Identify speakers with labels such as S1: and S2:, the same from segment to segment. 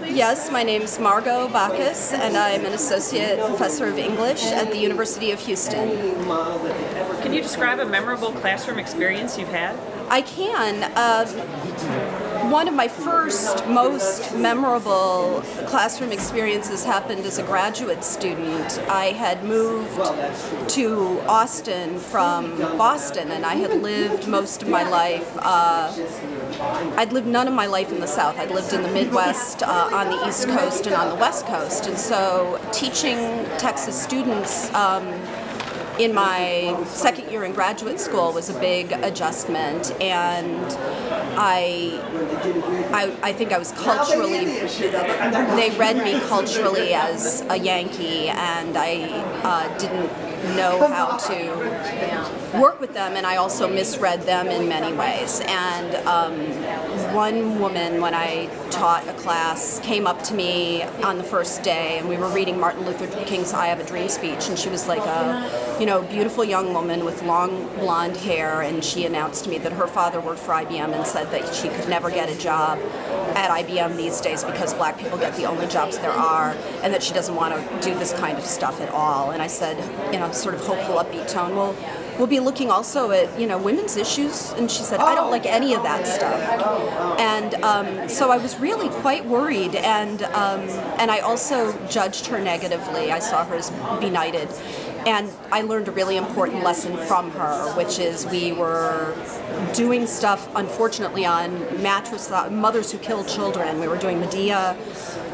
S1: please?
S2: Yes, my name is Margot Backus, and I'm an associate professor of English at the University of Houston.
S1: Can you describe a memorable classroom experience you've had?
S2: I can. One of my first, most memorable classroom experiences happened as a graduate student. I had moved to Austin from Boston, and I had lived most of my life. I'd lived none of my life in the South. I'd lived in the Midwest, on the East Coast, and on the West Coast. And so teaching Texas students in my second year in graduate school was a big adjustment, and I think I was culturally, they read me culturally as a Yankee, and I didn't know how to work with them, and I also misread them in many ways. And one woman, when I taught a class, came up to me on the first day, and we were reading Martin Luther King's I Have a Dream speech, and she was like a beautiful young woman with long blonde hair, and she announced to me that her father worked for IBM and said that she could never get a job at IBM these days because black people get the only jobs there are, and that she doesn't want to do this kind of stuff at all. And I said, sort of hopeful, upbeat tone, well, we'll be looking also at, women's issues. And she said, I don't like any of that stuff. And so I was really quite worried, and I also judged her negatively. I saw her as benighted. And I learned a really important lesson from her, which is we were doing stuff, unfortunately, on Mothers Who Kill Children. We were doing Medea,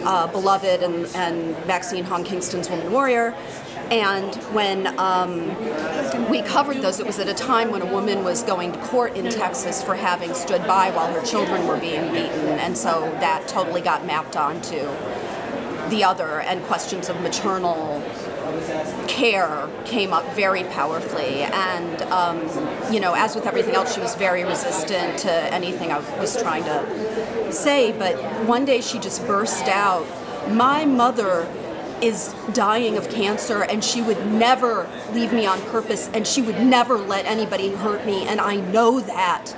S2: Beloved, and Maxine Hong Kingston's Woman Warrior. And when we covered those, it was at a time when a woman was going to court in Texas for having stood by while her children were being beaten. And so that totally got mapped onto the other, and questions of maternal care came up very powerfully. And as with everything else, she was very resistant to anything I was trying to say. But one day she just burst out, "My mother is dying of cancer, and she would never leave me on purpose, and she would never let anybody hurt me, and I know that."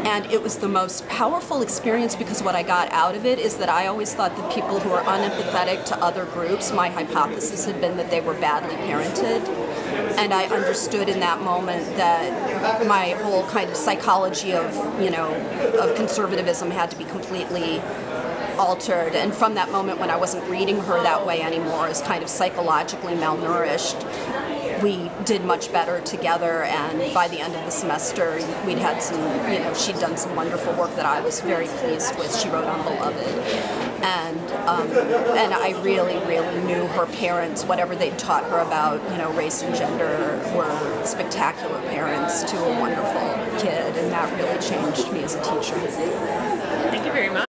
S2: And it was the most powerful experience, because what I got out of it is that I always thought that people who are unempathetic to other groups, my hypothesis had been that they were badly parented. And I understood in that moment that my whole kind of psychology of conservatism had to be completely altered. And from that moment, when I wasn't reading her that way anymore as kind of psychologically malnourished, we did much better together. And by the end of the semester, we'd had some, she'd done some wonderful work that I was very pleased with. She wrote on Beloved. And I really, really knew her parents, whatever they'd taught her about, race and gender, were spectacular parents to a wonderful kid. And that really changed me as a teacher.
S1: Thank you very much.